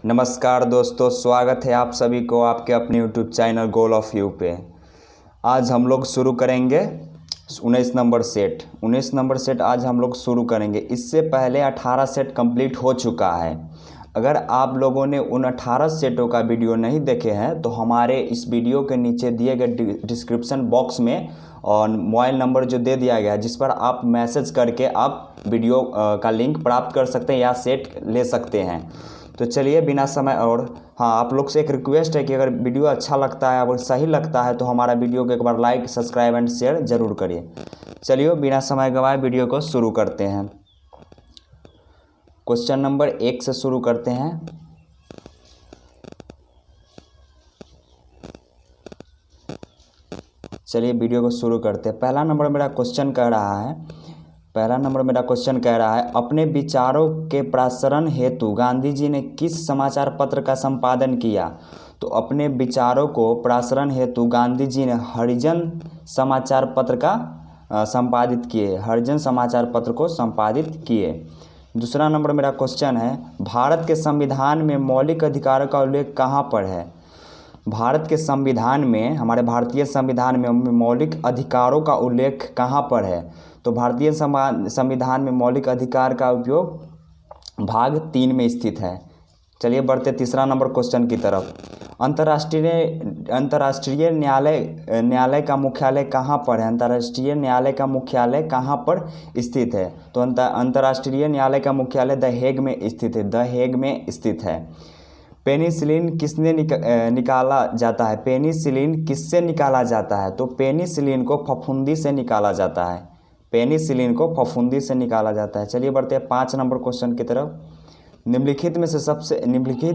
नमस्कार दोस्तों, स्वागत है आप सभी को आपके अपने YouTube channel goal of you पे। आज हम लोग शुरू करेंगे 19 नंबर सेट आज हम लोग शुरू करेंगे। इससे पहले 18 सेट कंप्लीट हो चुका है। अगर आप लोगों ने उन 18 सेटों का वीडियो नहीं देखे हैं तो हमारे इस वीडियो के नीचे दिए गए डिस्क्रिप्शन बॉक्स में और मोबाइल नंबर जो दे दिया गया है जिस पर आप मैसेज करके आप वीडियो का लिंक प्राप्त कर सकते हैं या सेट ले सकते हैं। तो चलिए बिना समय और हाँ, आप लोग से एक रिक्वेस्ट है कि अगर वीडियो अच्छा लगता है, अगर सही लगता है तो हमारा वीडियो को एक बार लाइक, सब्सक्राइब एंड शेयर ज़रूर करिए। चलिए बिना समय गंवाए वीडियो को शुरू करते हैं। क्वेश्चन नंबर 1 से शुरू करते हैं। चलिए वीडियो को शुरू करते हैं। पहला नंबर मेरा क्वेश्चन कह रहा है अपने विचारों के प्रसारण हेतु गांधी जी ने किस समाचार पत्र का संपादन किया। तो अपने विचारों को प्रसारण हेतु गांधी जी ने हरिजन समाचार पत्र का संपादित किए। हरिजन समाचार पत्र को संपादित किए। दूसरा नंबर मेरा क्वेश्चन है भारत के संविधान में मौलिक अधिकारों का उल्लेख कहाँ पर है। भारत के संविधान में, हमारे भारतीय संविधान में मौलिक अधिकारों का उल्लेख कहाँ पर है। तो भारतीय संविधान में मौलिक अधिकार का उपयोग भाग 3 में स्थित है। चलिए बढ़ते तीसरा नंबर क्वेश्चन की तरफ। अंतर्राष्ट्रीय न्यायालय का मुख्यालय कहाँ पर है। अंतर्राष्ट्रीय न्यायालय का मुख्यालय कहाँ पर स्थित है। तो अंतर्राष्ट्रीय न्यायालय का मुख्यालय द हेग में स्थित है। द हेग में स्थित है। पेनिसिलिन किसने निकाला जाता है। पेनिसिलिन किससे निकाला जाता है। तो पेनिसिलिन को फफूंदी से निकाला जाता है। पेनिसिलिन को फफूंदी से निकाला जाता है। चलिए बढ़ते हैं 5 नंबर क्वेश्चन की तरफ। निम्नलिखित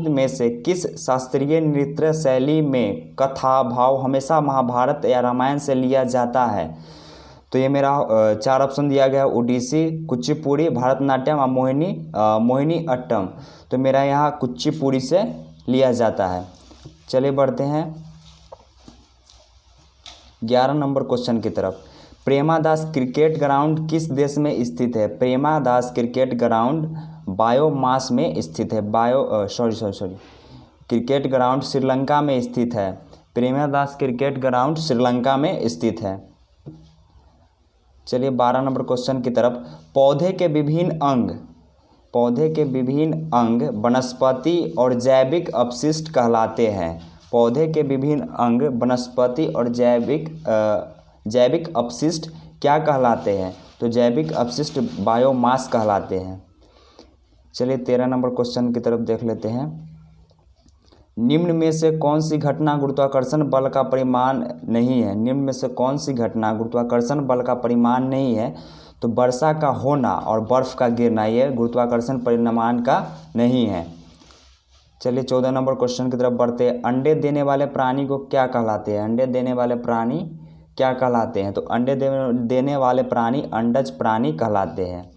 में से किस शास्त्रीय नृत्य शैली में कथा भाव हमेशा महाभारत या रामायण से लिया जाता है। तो ये मेरा 4 ऑप्शन दिया गया है। ओडिसी, कुचिपुड़ी, भरतनाट्यम और मोहिनी अट्टम। तो मेरा यहाँ कुचिपुड़ी से लिया जाता है। चलिए बढ़ते हैं 11 नंबर क्वेश्चन की तरफ। प्रेमादास क्रिकेट ग्राउंड किस देश में स्थित है। प्रेमादास क्रिकेट ग्राउंड बायोमास में स्थित है। क्रिकेट ग्राउंड श्रीलंका में स्थित है। प्रेमादास क्रिकेट ग्राउंड श्रीलंका में स्थित है। चलिए 12 नंबर क्वेश्चन की तरफ। पौधे के विभिन्न अंग वनस्पति और जैविक अपशिष्ट कहलाते हैं। पौधे के विभिन्न अंग वनस्पति और जैविक अपशिष्ट क्या कहलाते हैं। तो जैविक अपशिष्ट बायोमास कहलाते हैं। चलिए 13 नंबर क्वेश्चन की तरफ देख लेते हैं। निम्न में से कौन सी घटना गुरुत्वाकर्षण बल का परिमाण नहीं है। निम्न में से कौन सी घटना गुरुत्वाकर्षण बल का परिमाण नहीं है। तो वर्षा का होना और बर्फ का गिरना, ये गुरुत्वाकर्षण परिमाण का नहीं है। चलिए 14 नंबर क्वेश्चन की तरफ बढ़ते हैं। अंडे देने वाले प्राणी को क्या कहलाते हैं। अंडे देने वाले प्राणी क्या कहलाते हैं। तो अंडे देने वाले प्राणी अंडज प्राणी कहलाते हैं।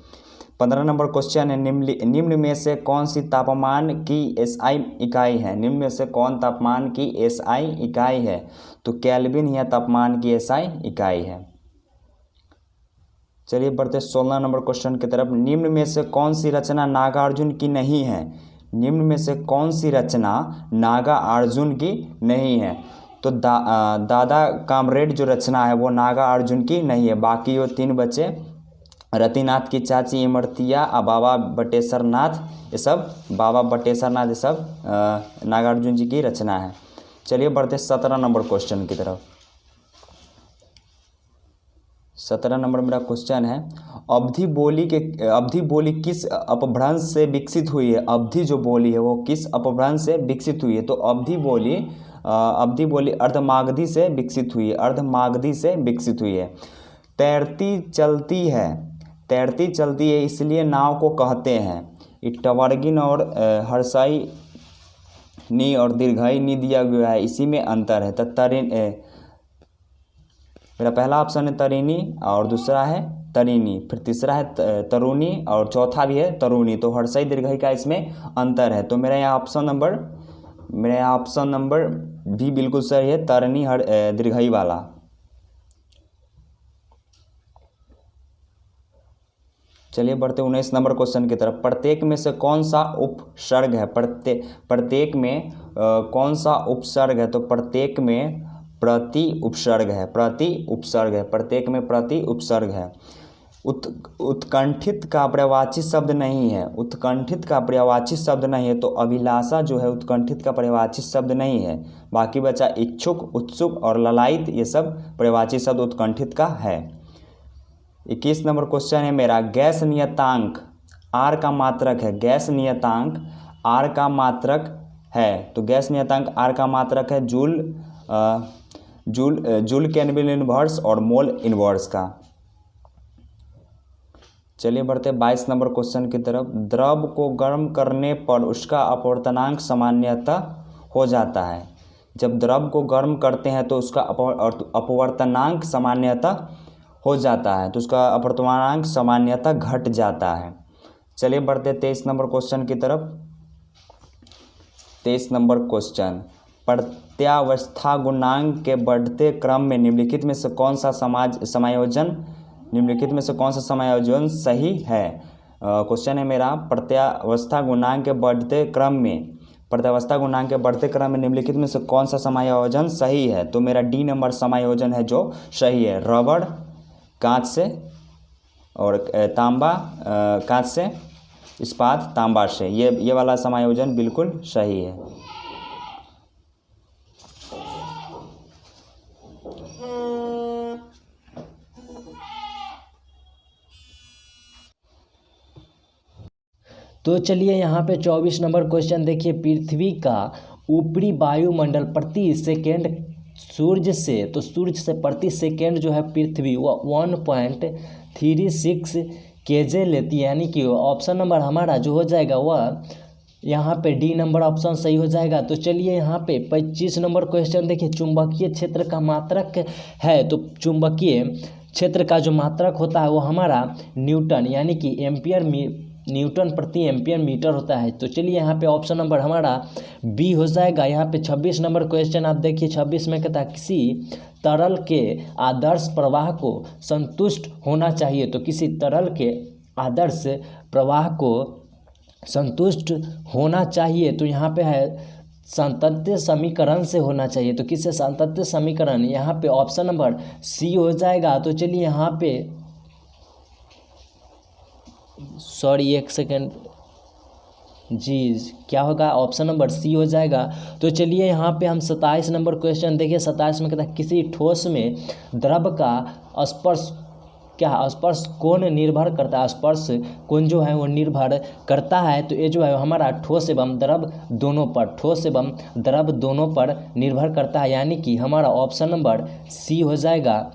15 नंबर क्वेश्चन है निम्न में से कौन सी तापमान की SI इकाई है। निम्न में से कौन तापमान की SI इकाई है। तो केल्विन यह तापमान की SI इकाई है। चलिए बढ़ते 16 नंबर क्वेश्चन की तरफ। निम्न में से कौन सी रचना नागार्जुन की नहीं है। निम्न में से कौन सी रचना नागार्जुन की नहीं है। तो दादा कामरेड जो रचना है वो नागार्जुन की नहीं है। बाकी वो 3 बचे, रतिनाथ की चाची इमरतिया और बाबा बटेश्वर नाथ, ये सब नागार्जुन जी की रचना है। चलिए बढ़ते 17 नंबर क्वेश्चन की तरफ। 17 नंबर मेरा क्वेश्चन है अवधी बोली किस अपभ्रंश से विकसित हुई है। अवधी जो बोली है वो किस अपभ्रंश से विकसित हुई है। तो अवधी बोली अर्धमागधी से विकसित हुई है। तैरती चलती है इसलिए नाव को कहते हैं। इटवर्गिन और हर्षाई नी और दीर्घाई नी दिया गया है, इसी में अंतर है। तो मेरा पहला ऑप्शन है तरिणी और दूसरा है तरिणी, फिर तीसरा है तरुणी और चौथा भी है तरुणी। तो हर्षाई दीर्घाई का इसमें अंतर है। तो मेरा यहाँ ऑप्शन नंबर भी बिल्कुल सही है, तरिणी दीर्घाई वाला। चलिए बढ़ते 19 नंबर क्वेश्चन की तरफ। प्रत्येक में से कौन सा उपसर्ग है? प्रत्येक में कौन सा उपसर्ग है? तो प्रत्येक में प्रति उपसर्ग है। प्रति उपसर्ग है, प्रत्येक में प्रति उपसर्ग है। उत्कंठित का पर्यायवाची शब्द नहीं है। उत्कंठित का पर्यायवाची शब्द नहीं है, तो अभिलाषा जो है उत्कंठित का पर्यायवाची शब्द नहीं है। बाकी बचा इच्छुक, उत्सुक और ललायित, ये सब पर्यायवाची शब्द उत्कंठित का है। 21 नंबर क्वेश्चन है मेरा, गैस नियतांक आर का मात्रक है। गैस नियतांक आर का मात्रक है, तो गैस नियतांक आर का मात्रक है जूल केल्विन इनवर्स और मोल इनवर्स का। चलिए बढ़ते 22 नंबर क्वेश्चन की तरफ। द्रव को गर्म करने पर उसका अपवर्तनांक सामान्यतः हो जाता है। जब द्रव को गर्म करते हैं तो उसका अपवर्तनांक सामान्यतः हो जाता है, तो उसका अपवर्तनांक सामान्यतः घट जाता है। चलिए बढ़ते 23 नंबर क्वेश्चन की तरफ। 23 नंबर क्वेश्चन, प्रत्यावस्था गुणांक के बढ़ते क्रम में निम्नलिखित में से कौन सा समायोजन सही है? क्वेश्चन है मेरा, प्रत्यावस्था गुणांक के बढ़ते क्रम में निम्नलिखित में से कौन सा समायोजन सही है? तो मेरा डी नंबर समायोजन है जो सही है। रबड़ कांच से और तांबा कांच से, इस्पात तांबा से, ये वाला समायोजन बिल्कुल सही है। तो चलिए यहाँ पे 24 नंबर क्वेश्चन देखिए। पृथ्वी का ऊपरी वायुमंडल प्रति सेकेंड सूर्य से प्रति सेकेंड जो है पृथ्वी वो 1.36 केजे लेती है, यानी कि ऑप्शन नंबर हमारा जो हो जाएगा वह यहाँ पे डी नंबर ऑप्शन सही हो जाएगा। तो चलिए यहाँ पे 25 नंबर क्वेश्चन देखिए। चुंबकीय क्षेत्र का मात्रक है, तो चुंबकीय क्षेत्र का जो मात्रक होता है वो हमारा न्यूटन, यानी कि न्यूटन प्रति एम्पियर मीटर होता है। तो चलिए यहाँ पे ऑप्शन नंबर हमारा बी हो जाएगा। यहाँ पे 26 नंबर क्वेश्चन आप देखिए। 26 में कहता है किसी तरल के आदर्श प्रवाह को संतुष्ट होना चाहिए, तो किसी तरल के आदर्श प्रवाह को संतुष्ट होना चाहिए, तो यहाँ पे है सांतत्य समीकरण से होना चाहिए। तो किससे? सांतत्य समीकरण, यहाँ पे ऑप्शन नंबर सी हो जाएगा। तो चलिए यहाँ पे एक सेकेंड जी, क्या होगा? ऑप्शन नंबर सी हो जाएगा। तो चलिए यहाँ पे हम 27 नंबर क्वेश्चन देखिए। 27 में कहता है किसी ठोस में द्रव का स्पर्श कोण निर्भर करता है। स्पर्श कोण जो है वो निर्भर करता है, तो ये जो है हमारा ठोस एवं द्रव दोनों पर निर्भर करता है, यानी कि हमारा ऑप्शन नंबर सी हो जाएगा।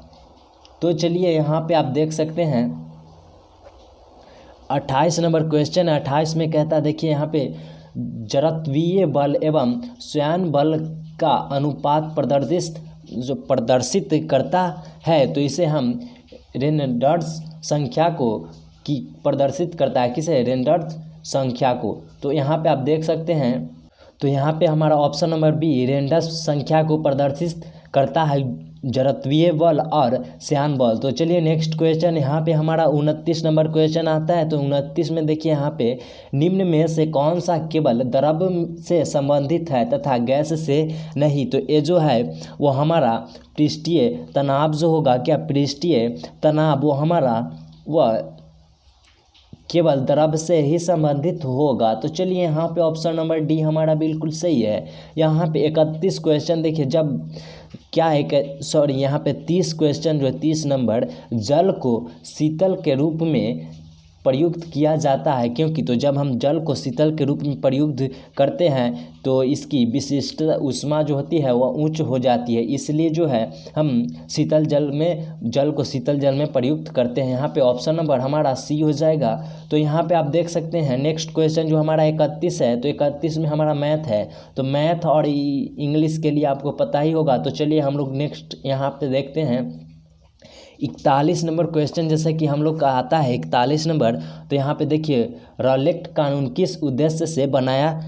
तो चलिए यहाँ पे आप देख सकते हैं 28 नंबर क्वेश्चन है। 28 में कहता देखिए यहाँ पे जड़त्वीय बल एवं स्वयं बल का अनुपात प्रदर्शित करता है, तो इसे हम रेनॉल्ड्स संख्या को प्रदर्शित करता है। किसे? रेनॉल्ड्स संख्या को। तो यहाँ पे आप देख सकते हैं, तो यहाँ पे हमारा ऑप्शन नंबर बी रेनॉल्ड्स संख्या को प्रदर्शित करता है, जड़त्वीय बल और श्यान बल। तो चलिए नेक्स्ट क्वेश्चन यहाँ पे हमारा 29 नंबर क्वेश्चन आता है। तो 29 में देखिए यहाँ पे निम्न में से कौन सा केवल द्रव से संबंधित है तथा गैस से नहीं? तो ये जो है वो हमारा पृष्ठीय तनाव जो होगा, क्या पृष्ठीय तनाव वो हमारा वह केवल द्रव से ही संबंधित होगा। तो चलिए यहाँ पे ऑप्शन नंबर डी हमारा बिल्कुल सही है। यहाँ पे 31 क्वेश्चन देखिए। जब क्या है यहाँ पे 30 क्वेश्चन जो है 30 नंबर, जल को शीतल के रूप में प्रयुक्त किया जाता है, क्योंकि तो जब हम जल को शीतल के रूप में प्रयुक्त करते हैं तो इसकी विशिष्ट ऊष्मा जो होती है वह उच्च हो जाती है, इसलिए जो है हम जल को शीतल जल में प्रयुक्त करते हैं। यहाँ पे ऑप्शन नंबर हमारा सी हो जाएगा। तो यहाँ पे आप देख सकते हैं नेक्स्ट क्वेश्चन जो हमारा 31 है। तो 31 में हमारा मैथ है, तो मैथ और इंग्लिश के लिए आपको पता ही होगा। तो चलिए हम लोग नेक्स्ट यहाँ पे देखते हैं 41 नंबर क्वेश्चन, जैसे कि हम लोग का आता है 41 नंबर। तो यहाँ पे देखिए रॉलेट कानून किस उद्देश्य से बनाया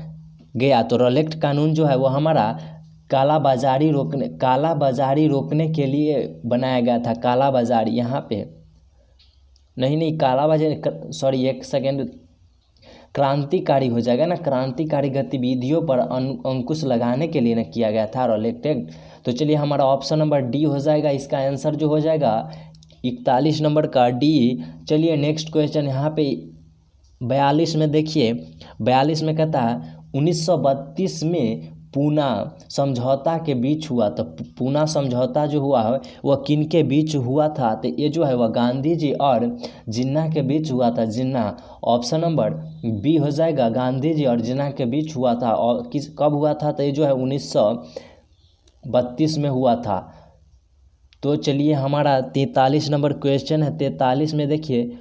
गया? तो रॉलेट कानून जो है वो हमारा कालाबाजारी रोकने के लिए बनाया गया था। कालाबाजारी, यहाँ पे नहीं कालाबाजारी, सॉरी एक सेकेंड, क्रांतिकारी हो जाएगा ना, क्रांतिकारी गतिविधियों पर अंकुश लगाने के लिए ना किया गया था रॉलेट एक्ट। तो चलिए हमारा ऑप्शन नंबर डी हो जाएगा, इसका आंसर जो हो जाएगा 41 नंबर का डी। चलिए नेक्स्ट क्वेश्चन यहाँ पे 42 में देखिए, 42 में कहता है 1932 में पूना समझौता के बीच हुआ। तो पूना समझौता जो हुआ है वह किन के बीच हुआ था? तो ये जो है वह गांधी जी और जिन्ना के बीच हुआ था, जिन्ना। ऑप्शन नंबर बी हो जाएगा, गांधी जी और जिन्ना के बीच हुआ था। और कब हुआ था? तो ये जो है 1932 में हुआ था। तो चलिए हमारा 43 नंबर क्वेश्चन है। 43 में देखिए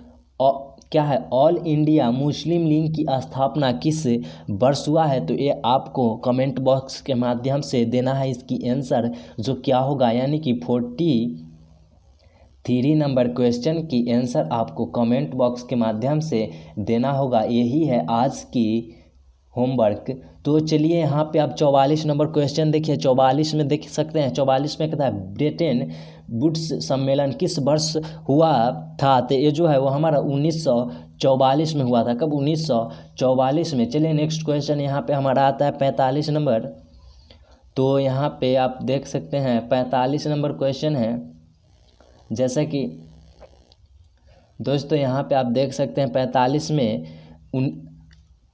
क्या है, ऑल इंडिया मुस्लिम लीग की स्थापना किस वर्ष हुआ है? तो ये आपको कमेंट बॉक्स के माध्यम से देना है इसकी आंसर, जो क्या होगा, यानी कि 43 नंबर क्वेश्चन की आंसर आपको कमेंट बॉक्स के माध्यम से देना होगा। यही है आज की होमवर्क। तो चलिए यहाँ पे आप 44 नंबर क्वेश्चन देखिए। 44 में देख सकते हैं, 44 में कहता है ब्रेटन वुड्स सम्मेलन किस वर्ष हुआ था? तो ये जो है वो हमारा 1944 में हुआ था। कब? 1944 में। चलिए नेक्स्ट क्वेश्चन यहाँ पे हमारा आता है 45 नंबर। तो यहाँ पे आप देख सकते हैं 45 नंबर क्वेश्चन है, जैसा कि दोस्तों यहाँ पे आप देख सकते हैं 45 में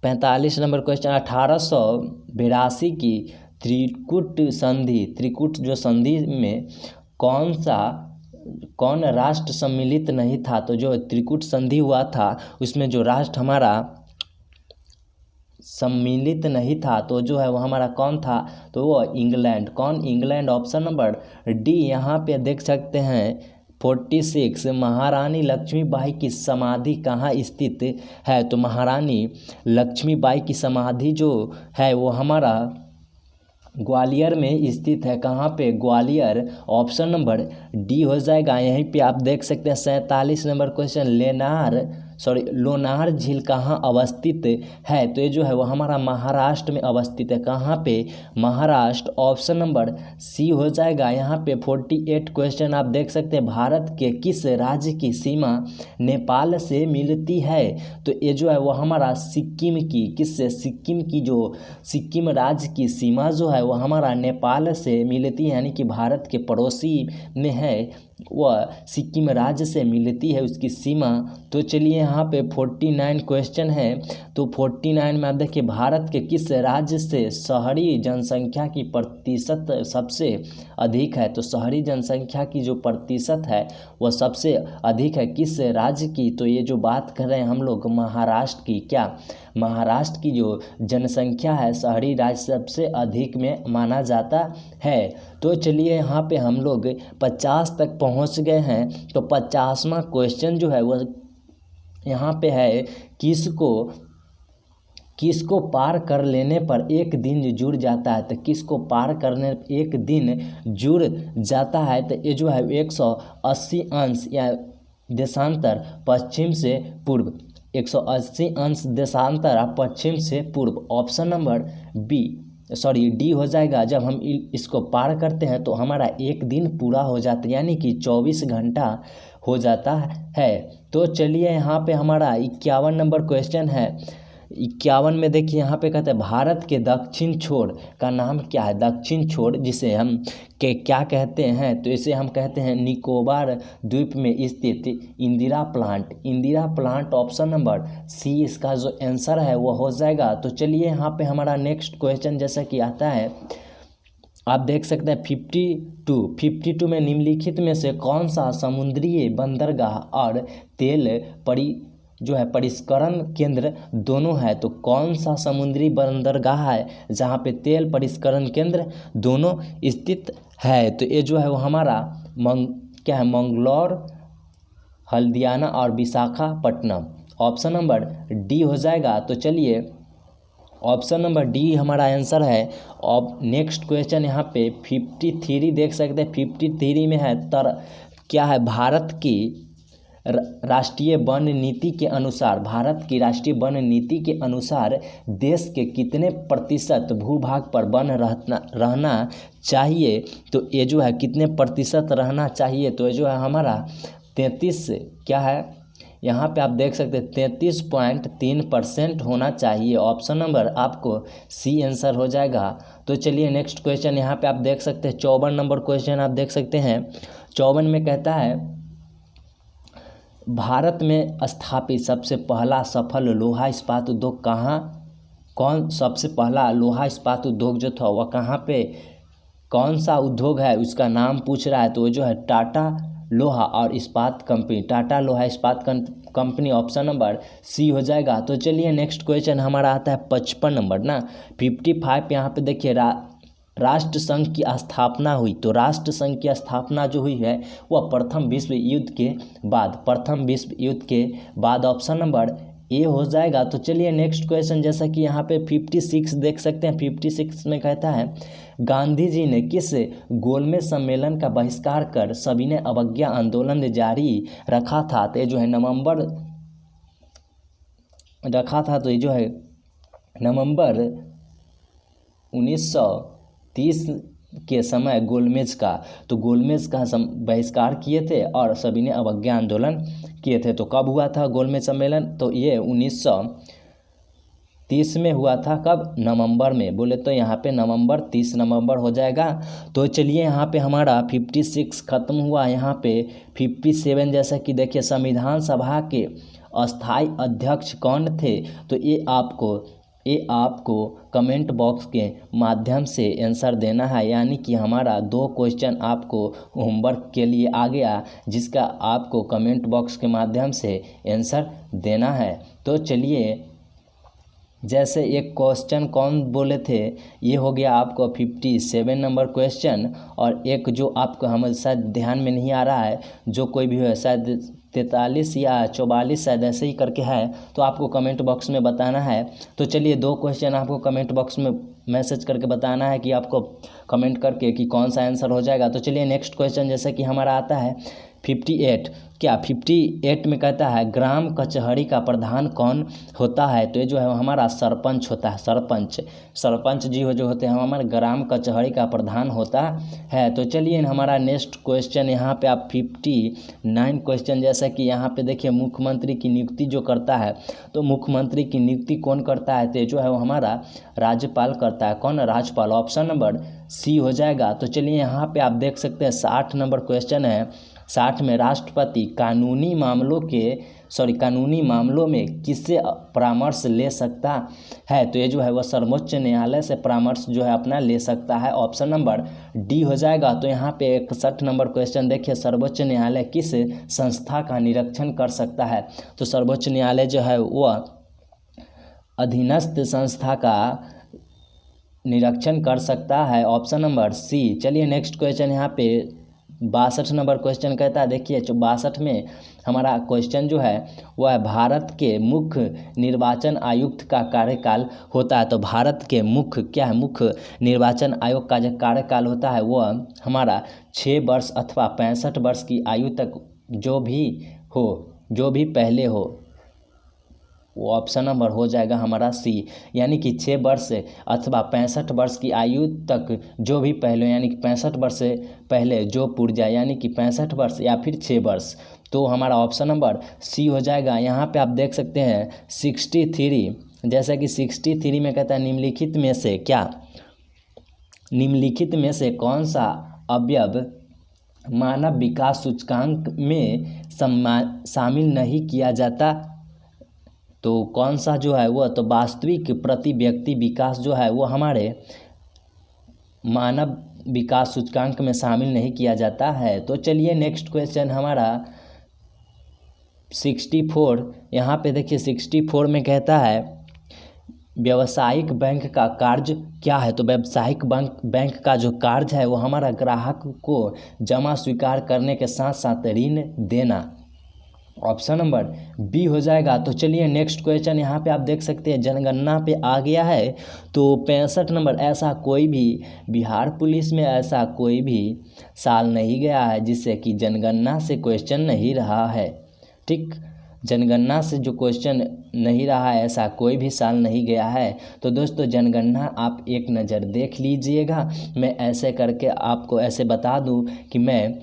45 नंबर क्वेश्चन 1882 की त्रिकूट जो संधि में कौन राष्ट्र सम्मिलित नहीं था? तो जो त्रिकूट संधि हुआ था उसमें जो राष्ट्र हमारा सम्मिलित नहीं था तो जो है वो हमारा कौन था? तो वो इंग्लैंड। कौन? इंग्लैंड। Option number D. यहाँ पे देख सकते हैं 46 महारानी लक्ष्मीबाई की समाधि कहाँ स्थित है? तो महारानी लक्ष्मीबाई की समाधि जो है वो हमारा ग्वालियर में स्थित है। कहाँ पे? ग्वालियर। ऑप्शन नंबर डी हो जाएगा। यहीं पे आप देख सकते हैं 47 नंबर क्वेश्चन, लोनार झील कहाँ अवस्थित है? तो ये जो है वो हमारा महाराष्ट्र में अवस्थित है। कहाँ पे? महाराष्ट्र। ऑप्शन नंबर सी हो जाएगा। यहाँ पे 48 क्वेश्चन आप देख सकते हैं, भारत के किस राज्य की सीमा नेपाल से मिलती है? तो ये जो है वो हमारा सिक्किम की, किससे? सिक्किम की, जो सिक्किम राज्य की सीमा जो है वो हमारा नेपाल से मिलती है, यानी कि भारत के पड़ोसी में है, वह सिक्किम राज्य से मिलती है उसकी सीमा। तो चलिए यहाँ पे 49 क्वेश्चन है। तो 49 में आप देखिए, भारत के किस राज्य से शहरी जनसंख्या की प्रतिशत सबसे अधिक है? तो शहरी जनसंख्या की जो प्रतिशत है वह सबसे अधिक है किस राज्य की? तो ये जो बात कर रहे हैं हम लोग महाराष्ट्र की। क्या? महाराष्ट्र की जो जनसंख्या है शहरी राज्य सबसे अधिक में माना जाता है। तो चलिए यहाँ पे हम लोग 50 तक पहुँच गए हैं। तो 50वां क्वेश्चन जो है वह यहाँ पे है, किसको पार कर लेने पर एक दिन जुड़ जाता है? तो किसको पार करने एक दिन जुड़ जाता है? तो ये जो है 180 अंश या देशांतर पश्चिम से पूर्व, 180 अंश देशांतर पश्चिम से पूर्व। ऑप्शन नंबर डी हो जाएगा। जब हम इसको पार करते हैं तो हमारा एक दिन पूरा हो जाता है, यानी कि 24 घंटा हो जाता है। तो चलिए यहाँ पे हमारा 51 नंबर क्वेश्चन है। 51 में देखिए यहाँ पे कहते हैं, भारत के दक्षिण छोर का नाम क्या है? दक्षिण छोर जिसे हम क्या कहते हैं? तो इसे हम कहते हैं निकोबार द्वीप में स्थित Indira plant. Option number C इसका जो आंसर है वो हो जाएगा। तो चलिए यहाँ पे हमारा नेक्स्ट क्वेश्चन जैसा कि आता है, आप देख सकते हैं 52 में निम्नलिखित में से कौन सा समुद्री बंदरगाह और तेल परिष्करण केंद्र दोनों है? तो कौन सा समुद्री बंदरगाह है जहाँ पे तेल परिष्करण केंद्र दोनों स्थित है? तो ये जो है वो हमारा मंगलौर, हल्दियाना और विशाखापट्टनम। ऑप्शन नंबर डी हो जाएगा। तो चलिए ऑप्शन नंबर डी हमारा आंसर है। अब नेक्स्ट क्वेश्चन यहाँ पे 53 देख सकते हैं। 53 में है क्या है, भारत की राष्ट्रीय वन नीति के अनुसार, भारत की राष्ट्रीय वन नीति के अनुसार देश के कितने प्रतिशत भूभाग पर वन रहना चाहिए? तो ये जो है कितने प्रतिशत रहना चाहिए? तो ये जो है हमारा 33 क्या है, यहाँ पे आप देख सकते हैं 33.3% होना चाहिए। ऑप्शन नंबर आपको सी आंसर हो जाएगा। तो चलिए नेक्स्ट क्वेश्चन यहाँ पे आप देख सकते हैं 54 नंबर क्वेश्चन आप देख सकते हैं। 54 में कहता है भारत में स्थापित सबसे पहला सफल लोहा इस्पात उद्योग कौन सबसे पहला लोहा इस्पात उद्योग जो था वह कहाँ पे कौन सा उद्योग है उसका नाम पूछ रहा है। तो वो जो है टाटा लोहा और इस्पात कंपनी, टाटा लोहा इस्पात कंपनी ऑप्शन नंबर सी हो जाएगा। तो चलिए नेक्स्ट क्वेश्चन हमारा आता है 55 नंबर ना 55। यहाँ पे देखिए राष्ट्र संघ की स्थापना हुई। तो राष्ट्र संघ की स्थापना जो हुई है वह प्रथम विश्व युद्ध के बाद ऑप्शन नंबर ए हो जाएगा। तो चलिए नेक्स्ट क्वेश्चन जैसा कि यहाँ पे 56 देख सकते हैं। 56 में कहता है गांधी जी ने किस गोलमेज सम्मेलन का बहिष्कार कर सविनय अवज्ञा आंदोलन जारी रखा था। तो ये जो है नवंबर रखा था। तो ये जो है नवंबर 1930 के समय गोलमेज का बहिष्कार किए थे और सविनय अवज्ञा आंदोलन किए थे। तो कब हुआ था गोलमेज सम्मेलन? तो ये 1930 में हुआ था। कब? नवंबर में। बोले तो यहाँ पे नवंबर 30 नवंबर हो जाएगा। तो चलिए यहाँ पे हमारा 56 खत्म हुआ। यहाँ पे 57 जैसा कि देखिए संविधान सभा के अस्थाई अध्यक्ष कौन थे। तो ये आपको कमेंट बॉक्स के माध्यम से आंसर देना है। यानी कि हमारा 2 क्वेश्चन आपको होमवर्क के लिए आ गया जिसका आपको कमेंट बॉक्स के माध्यम से आंसर देना है। तो चलिए जैसे एक क्वेश्चन कौन बोले थे ये हो गया आपको 57 नंबर क्वेश्चन। और एक जो आपको हम शायद ध्यान में नहीं आ रहा है जो कोई भी है शायद 43 या 44 शायद ऐसे ही करके है। तो आपको कमेंट बॉक्स में बताना है। तो चलिए 2 क्वेश्चन आपको कमेंट बॉक्स में मैसेज करके बताना है कि आपको कमेंट करके कि कौन सा आंसर हो जाएगा। तो चलिए नेक्स्ट क्वेश्चन जैसे कि हमारा आता है 58। 58 में कहता है ग्राम कचहरी का प्रधान कौन होता है। तो ये जो है हमारा सरपंच होता है। सरपंच जी जो होते हैं हमारे ग्राम कचहरी का प्रधान होता है। तो चलिए हमारा नेक्स्ट क्वेश्चन यहाँ पे आप 59 क्वेश्चन जैसा कि यहाँ पे देखिए मुख्यमंत्री की नियुक्ति जो करता है। तो मुख्यमंत्री की नियुक्ति कौन करता है। तो जो है वो हमारा राज्यपाल करता है। कौन? राज्यपाल। ऑप्शन नंबर सी हो जाएगा। तो चलिए यहाँ पे आप देख सकते हैं 60 नंबर क्वेश्चन है। 60 में राष्ट्रपति कानूनी मामलों में किससे परामर्श ले सकता है। तो ये जो है वह सर्वोच्च न्यायालय से परामर्श जो है अपना ले सकता है। ऑप्शन नंबर डी हो जाएगा। तो यहाँ पे 61 नंबर क्वेश्चन देखिए सर्वोच्च न्यायालय किस संस्था का निरीक्षण कर सकता है। तो सर्वोच्च न्यायालय जो है वह अधीनस्थ संस्था का निरीक्षण कर सकता है। Option number C. चलिए नेक्स्ट क्वेश्चन यहाँ पे 62 नंबर क्वेश्चन कहता है देखिए 62 में हमारा क्वेश्चन जो है वह है भारत के मुख्य निर्वाचन आयुक्त का कार्यकाल होता है। तो भारत के मुख्य निर्वाचन आयोग का जो कार्यकाल होता है वह हमारा 6 वर्ष अथवा 65 वर्ष की आयु तक जो भी पहले हो वो ऑप्शन नंबर हो जाएगा हमारा सी। यानी कि 6 वर्ष अथवा 65 वर्ष की आयु तक जो भी पहले यानी कि 65 वर्ष से पहले जो पूर्व जाए यानी कि 65 वर्ष या फिर 6 वर्ष। तो हमारा ऑप्शन नंबर सी हो जाएगा। यहाँ पे आप देख सकते हैं 63 जैसा कि 63 में कहता है निम्नलिखित में से कौन सा अवयव मानव विकास सूचकांक में शामिल नहीं किया जाता। तो कौन सा जो है वो तो वास्तविक प्रति व्यक्ति विकास जो है वो हमारे मानव विकास सूचकांक में शामिल नहीं किया जाता है। तो चलिए नेक्स्ट क्वेश्चन हमारा 64। यहाँ पे देखिए 64 में कहता है व्यावसायिक बैंक का कार्य क्या है। तो व्यावसायिक बैंक का जो कार्य है वो हमारा ग्राहक को जमा स्वीकार करने के साथ साथ ऋण देना। ऑप्शन नंबर बी हो जाएगा। तो चलिए नेक्स्ट क्वेश्चन यहाँ पे आप देख सकते हैं जनगणना पे आ गया है। तो 65 नंबर ऐसा कोई भी बिहार पुलिस में ऐसा कोई भी साल नहीं गया है जिससे कि जनगणना से क्वेश्चन नहीं रहा है। ठीक, जनगणना से जो क्वेश्चन नहीं रहा है ऐसा कोई भी साल नहीं गया है। तो दोस्तों जनगणना आप एक नज़र देख लीजिएगा। मैं ऐसे करके आपको ऐसे बता दूं कि मैं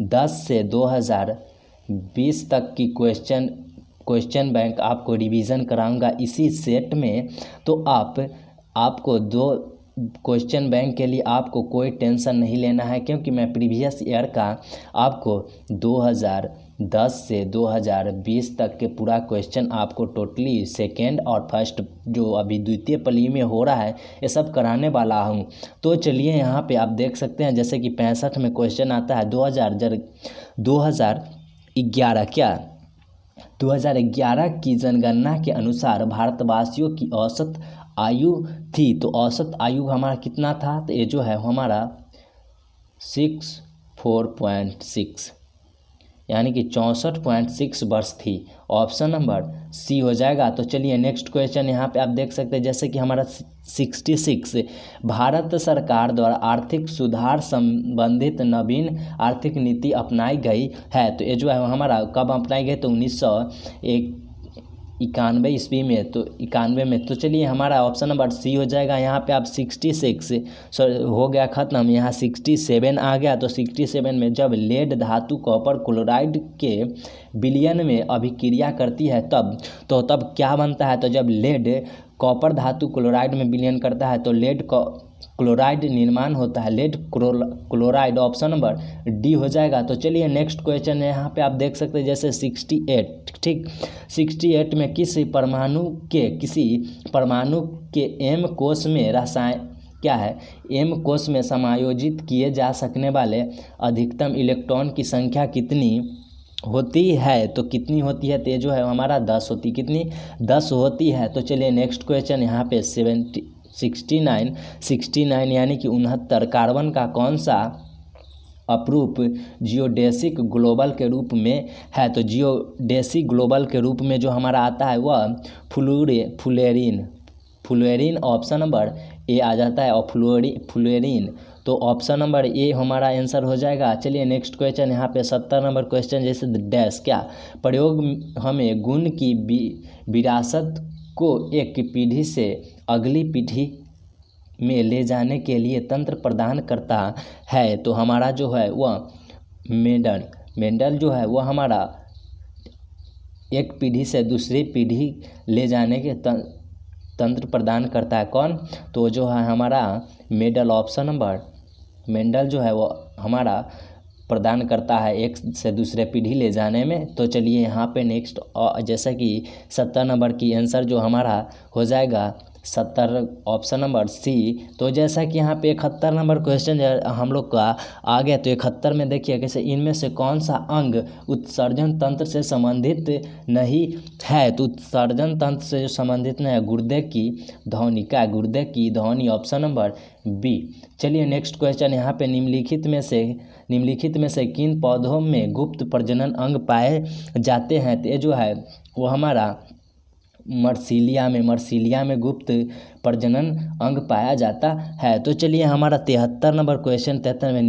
2010 से 2020 तक की क्वेश्चन बैंक आपको रिवीजन कराऊंगा इसी सेट में। तो आपको दो क्वेश्चन बैंक के लिए आपको कोई टेंशन नहीं लेना है, क्योंकि मैं प्रीवियस ईयर का आपको 2010 से 2020 तक के पूरा क्वेश्चन आपको टोटली सेकेंड और फर्स्ट जो अभी द्वितीय प्री में हो रहा है ये सब कराने वाला हूँ। तो चलिए यहाँ पे आप देख सकते हैं, जैसे कि 65 में क्वेश्चन आता है 2011 की जनगणना के अनुसार भारतवासियों की औसत आयु थी। तो औसत आयु हमारा कितना था, तो ये जो है हमारा 64.6 यानी कि 64.6 वर्ष थी। ऑप्शन नंबर सी हो जाएगा। तो चलिए नेक्स्ट क्वेश्चन यहाँ पे आप देख सकते हैं, जैसे कि हमारा 66 भारत सरकार द्वारा आर्थिक सुधार संबंधित नवीन आर्थिक नीति अपनाई गई है। तो ये जो है हमारा कब अपनाई गई, तो 1991 ईस्वी में, तो 91 में। तो चलिए हमारा ऑप्शन नंबर सी हो जाएगा। यहाँ पे आप 66 हो गया ख़त्म, यहाँ 67 आ गया। तो 67 में जब लेड धातु कॉपर क्लोराइड के विलयन में अभिक्रिया करती है तब क्या बनता है, तो जब लेड कॉपर धातु क्लोराइड में विलयन करता है तो लेड क्लोराइड निर्माण होता है, lead chloride. Option number D हो जाएगा। तो चलिए नेक्स्ट क्वेश्चन है, यहाँ पे आप देख सकते हैं जैसे 68 ठीक 68 में किसी परमाणु के एम कोश में रसायन क्या है, एम कोश में समायोजित किए जा सकने वाले अधिकतम इलेक्ट्रॉन की संख्या कितनी होती है, तो कितनी होती है, तो जो है हमारा 10 होती, कितनी 10 होती है। तो चलिए नेक्स्ट क्वेश्चन यहाँ पे 69 यानी कि 69 कार्बन का कौन सा अपरूप जियोडेसिक ग्लोबल के रूप में है, तो जियोडेसिक ग्लोबल के रूप में जो हमारा आता है वह फ्लोरीन ऑप्शन नंबर ए आ जाता है, और फ्लोरीन। तो ऑप्शन नंबर ए हमारा आंसर हो जाएगा। चलिए नेक्स्ट क्वेश्चन यहाँ पे 70 नंबर क्वेश्चन, जैसे डैश क्या प्रयोग हमें गुण की विरासत को एक पीढ़ी से अगली पीढ़ी में ले जाने के लिए तंत्र प्रदान करता है। तो हमारा जो है वह मेंडल जो है वह हमारा एक पीढ़ी से दूसरी पीढ़ी ले जाने के तंत्र प्रदान करता है। कौन, तो जो है हमारा मेंडल। ऑप्शन नंबर मेंडल जो है वो हमारा प्रदान करता है एक से दूसरे पीढ़ी ले जाने में। तो चलिए यहाँ पे नेक्स्ट जैसा कि 70 नंबर की आंसर जो हमारा हो जाएगा 70 ऑप्शन नंबर सी। तो जैसा कि यहाँ पे 71 नंबर क्वेश्चन हम लोग का आ गया। तो 71 में देखिए कैसे इनमें से कौन सा अंग उत्सर्जन तंत्र से संबंधित नहीं है, तो उत्सर्जन तंत्र से जो संबंधित नहीं है गुर्दे की ध्वनि का, गुर्दे की ध्वनि। Option number B. चलिए नेक्स्ट क्वेश्चन यहाँ पे निम्नलिखित में से किन पौधों में गुप्त प्रजनन अंग पाए जाते हैं, तो ये जो है वो हमारा मर्सीलिया में गुप्त प्रजनन अंग पाया जाता है। तो चलिए हमारा 73 नंबर क्वेश्चन 73 में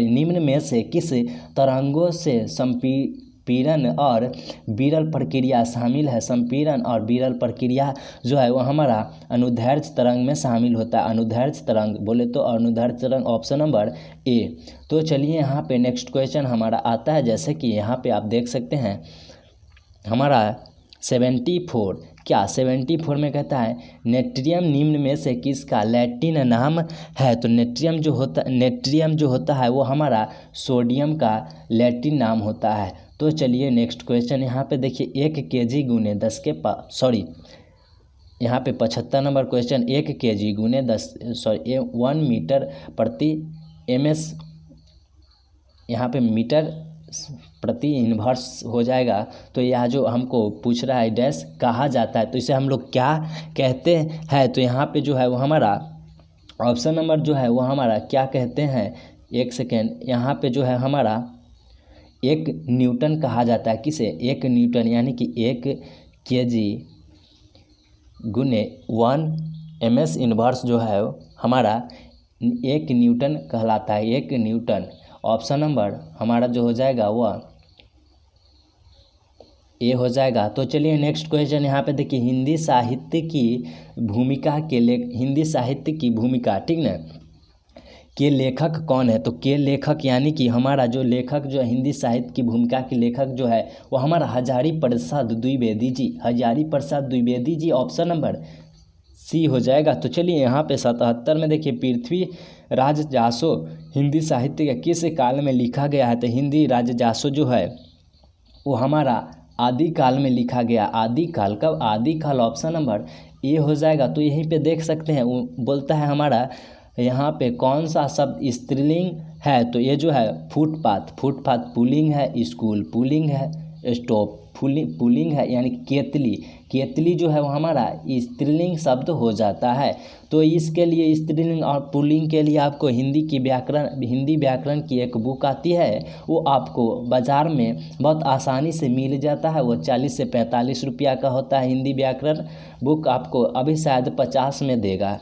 निम्न में से किस तरंगों से संपीड़न और विरल प्रक्रिया शामिल है। संपीड़न और विरल प्रक्रिया जो है वो हमारा अनुदैर्ध्य तरंग में शामिल होता है। अनुदैर्ध्य तरंग बोले तो अनुदैर्ध्य तरंग ऑप्शन नंबर ए। तो चलिए यहाँ पे नेक्स्ट क्वेश्चन हमारा आता है, जैसे कि यहाँ पे आप देख सकते हैं हमारा 74 में कहता है नेट्रियम निम्न में से किसका लैटिन नाम है। तो नेट्रियम जो होता है वो हमारा सोडियम का लैटिन नाम होता है। तो चलिए नेक्स्ट क्वेश्चन यहाँ पे देखिए 1 kg गुने 10 के यहाँ पे 75 नंबर क्वेश्चन 1 kg गुने 1 मीटर प्रति ms यहाँ पे मीटर प्रति इन्वर्स हो जाएगा। तो यह जो हमको पूछ रहा है डैश कहा जाता है, तो इसे हम लोग क्या कहते हैं, तो यहाँ पे जो है वो हमारा ऑप्शन नंबर जो है वो हमारा क्या कहते हैं, एक सेकेंड, यहाँ पे जो है हमारा 1 न्यूटन कहा जाता है। किसे, 1 न्यूटन यानी कि 1 kg गुने 1 ms इन्वर्स जो है हमारा 1 न्यूटन कहलाता है, 1 न्यूटन। ऑप्शन नंबर हमारा जो हो जाएगा वह ए हो जाएगा। तो चलिए नेक्स्ट क्वेश्चन यहाँ पे देखिए हिंदी साहित्य की भूमिका, ठीक ना। के लेखक कौन है? तो के लेखक यानी कि हमारा जो लेखक जो हिंदी साहित्य की भूमिका के लेखक जो है वो हमारा हजारीप्रसाद द्विवेदी जी, हजारीप्रसाद द्विवेदी जी, ऑप्शन नंबर सी हो जाएगा। तो चलिए यहाँ पे 77 में देखिए, पृथ्वीराज जासो हिंदी साहित्य के किस काल में लिखा गया है? तो हिंदी राज जासो जो है वो हमारा आदिकाल में लिखा गया। आदिकाल, कब? आदिकाल, ऑप्शन नंबर ए हो जाएगा। तो यहीं पे देख सकते हैं वो बोलता है हमारा यहाँ पे कौन सा शब्द स्त्रीलिंग है? तो ये जो है फुटपाथ, फुटपाथ पुल्लिंग है, स्कूल पुल्लिंग है, स्टॉप पुल्लिंग है, यानी केतली, केतली जो है वो हमारा स्त्रीलिंग शब्द हो जाता है। तो इसके लिए स्त्रीलिंग और पुल्लिंग के लिए आपको हिंदी व्याकरण की एक बुक आती है, वो आपको बाज़ार में बहुत आसानी से मिल जाता है। वो 40 से 45 रुपया का होता है। हिंदी व्याकरण बुक आपको अभी शायद 50 में देगा,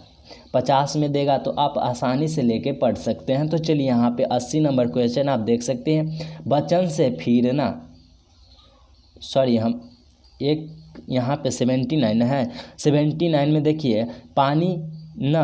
50 में देगा, तो आप आसानी से लेके पढ़ सकते हैं। तो चलिए यहाँ पे 80 नंबर क्वेश्चन आप देख सकते हैं, वचन से फिरना, सॉरी हम एक यहाँ पे 79 है, 79 में देखिए, पानी न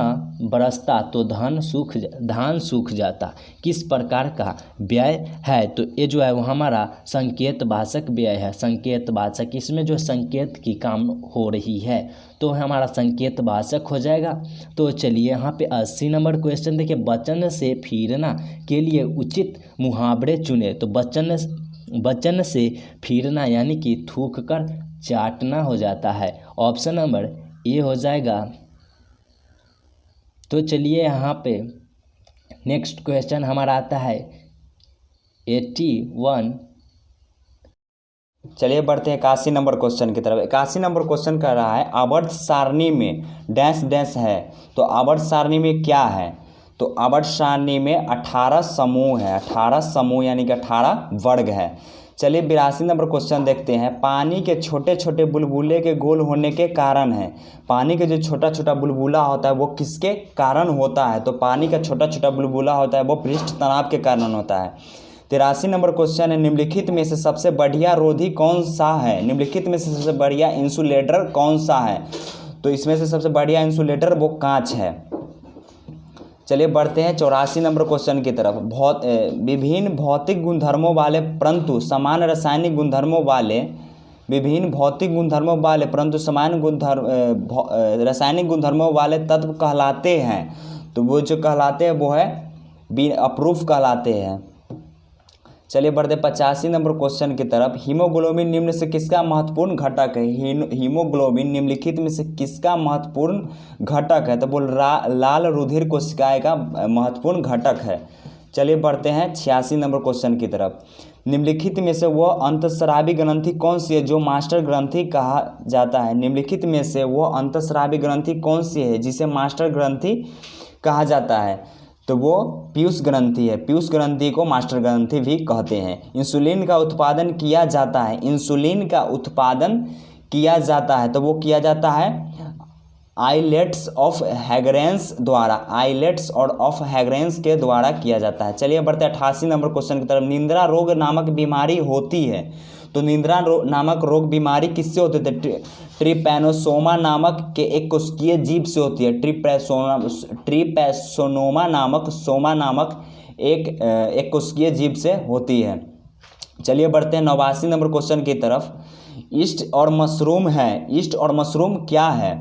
बरसता तो धान सूख जाता, किस प्रकार का व्यय है? तो ये जो है वो हमारा संकेत वाचक व्यय है, संकेत वाचक, इसमें जो संकेत की काम हो रही है तो हमारा संकेत वाचक हो जाएगा। तो चलिए यहाँ पे 80 नंबर क्वेश्चन देखिए, वचन से फिरना के लिए उचित मुहावरे चुने। तो वचन से फिरना यानी कि थूक कर चाटना हो जाता है, ऑप्शन नंबर ए हो जाएगा। तो चलिए यहाँ पे नेक्स्ट क्वेश्चन हमारा आता है 81। चलिए बढ़ते हैं 81 नंबर क्वेश्चन की तरफ। 81 नंबर क्वेश्चन कह रहा है आवर्त सारणी में डैश डैश है। तो आवर्त सारणी में क्या है? तो आवर्त सारणी में 18 समूह है, 18 समूह यानी कि 18 वर्ग है। चलिए 82 नंबर क्वेश्चन देखते हैं, पानी के छोटे छोटे बुलबुले के गोल होने के कारण है। पानी के जो छोटा छोटा बुलबुला होता है वो किसके कारण होता है? तो पानी का छोटा छोटा बुलबुला होता है वो पृष्ठ तनाव के कारण होता है। 83 नंबर क्वेश्चन है, निम्नलिखित में से सबसे बढ़िया रोधी कौन सा है? निम्नलिखित में से सबसे बढ़िया इंसुलेटर कौन सा है? तो इसमें से सबसे बढ़िया इंसुलेटर वो कांच है। चलिए बढ़ते हैं 84 नंबर क्वेश्चन की तरफ। विभिन्न भौतिक गुणधर्मों वाले परंतु समान रासायनिक गुणधर्मों वाले, विभिन्न भौतिक गुणधर्मों वाले परंतु समान रासायनिक गुणधर्मों वाले तत्व कहलाते हैं। तो वो जो कहलाते हैं वो है अप्रूफ कहलाते हैं। चलिए बढ़ते 85 नंबर क्वेश्चन की तरफ। हीमोग्लोबिन निम्न से किसका महत्वपूर्ण घटक है? हीमोग्लोबिन निम्नलिखित में से किसका महत्वपूर्ण घटक है? तो वो लाल रुधिर कोशिकाएं का महत्वपूर्ण घटक है। चलिए बढ़ते हैं 86 नंबर क्वेश्चन की तरफ। निम्नलिखित में से वह अंतःस्रावी ग्रंथि कौन सी है जो मास्टर ग्रंथि कहा जाता है? निम्नलिखित में से वह अंतःस्रावी ग्रंथि कौन सी है जिसे मास्टर ग्रंथि कहा जाता है? तो वो पीयूष ग्रंथि है। पीयूष ग्रंथि को मास्टर ग्रंथि भी कहते हैं। इंसुलिन का उत्पादन किया जाता है, इंसुलिन का उत्पादन किया जाता है, तो वो किया जाता है आइलेट्स ऑफ हैगरेंस द्वारा, आइलेट्स और ऑफ हैगरेंस के द्वारा किया जाता है। चलिए बढ़ते 88 नंबर क्वेश्चन की तरफ। निंद्रा रोग नामक बीमारी होती है। तो निंद्रा नामक रोग बीमारी किससे होती है? ट्रिपैनोसोमा नामक के एक कोशिकीय जीव से होती है। ट्रिपैसोनोमा नामक एक कोशिकीय जीव से होती है। चलिए बढ़ते हैं 89 नंबर क्वेश्चन की तरफ। ईस्ट और मशरूम है। ईस्ट और मशरूम क्या है?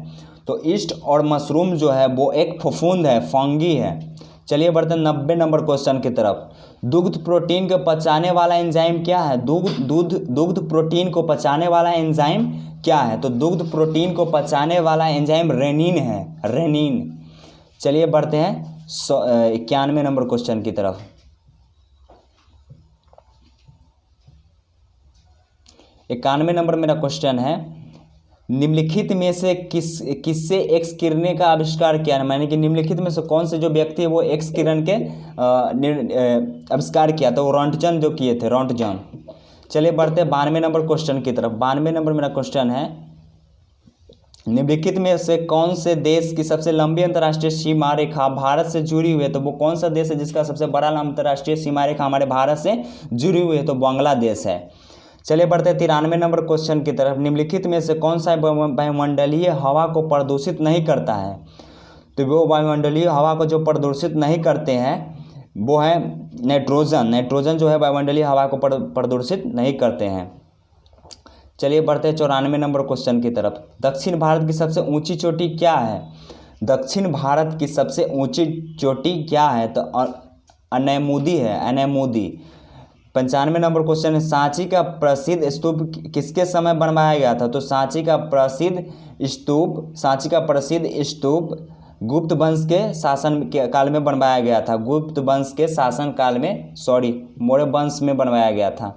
तो ईस्ट और मशरूम जो है वो एक फफूंद है, फंगी है। चलिए बढ़ते हैं 90 नंबर क्वेश्चन की तरफ। दुग्ध प्रोटीन को पचाने वाला एंजाइम क्या है? दुग्ध प्रोटीन को पचाने वाला एंजाइम क्या है? तो दुग्ध प्रोटीन को पचाने वाला एंजाइम रेनिन है, रेनिन। चलिए बढ़ते हैं 91 नंबर क्वेश्चन की तरफ। 91 नंबर मेरा क्वेश्चन है, निम्नलिखित में से किससे एक्स किरणें का आविष्कार किया? माने कि निम्नलिखित में से कौन से जो व्यक्ति है वो एक्स किरण के आविष्कार किया? तो वो रोंटगन जो किए थे, रोंटगन। चलिए बढ़ते हैं 92 नंबर क्वेश्चन की तरफ। 92 नंबर मेरा क्वेश्चन है, निम्नलिखित में से कौन से देश की सबसे लंबी अंतर्राष्ट्रीय सीमा रेखा भारत से जुड़ी हुई है? तो वो कौन सा देश है जिसका सबसे बड़ा अंतर्राष्ट्रीय सीमा रेखा हमारे भारत से जुड़ी हुई है? तो बांग्लादेश है। चलिए बढ़ते हैं 93 नंबर क्वेश्चन की तरफ। निम्नलिखित में से कौन सा वायुमंडलीय हवा को प्रदूषित नहीं करता है? तो वो वायुमंडलीय हवा को जो प्रदूषित नहीं करते हैं वो है नाइट्रोजन। नाइट्रोजन जो है वायुमंडलीय हवा को प्रदूषित नहीं करते हैं। चलिए बढ़ते हैं 94 नंबर क्वेश्चन की तरफ। दक्षिण भारत की सबसे ऊंची चोटी क्या है? दक्षिण भारत की सबसे ऊंची चोटी क्या है? तो अनैमुदी है, अनैमुदी। 95 नंबर क्वेश्चन है, सांची का प्रसिद्ध स्तूप किसके समय बनवाया गया था? तो सांची का प्रसिद्ध स्तूप गुप्त वंश के शासन के काल में बनवाया गया था। गुप्त वंश के शासन काल में, मौर्य वंश में बनवाया गया था।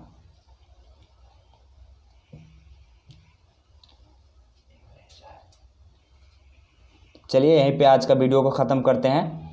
चलिए यहीं पे आज का वीडियो को ख़त्म करते हैं।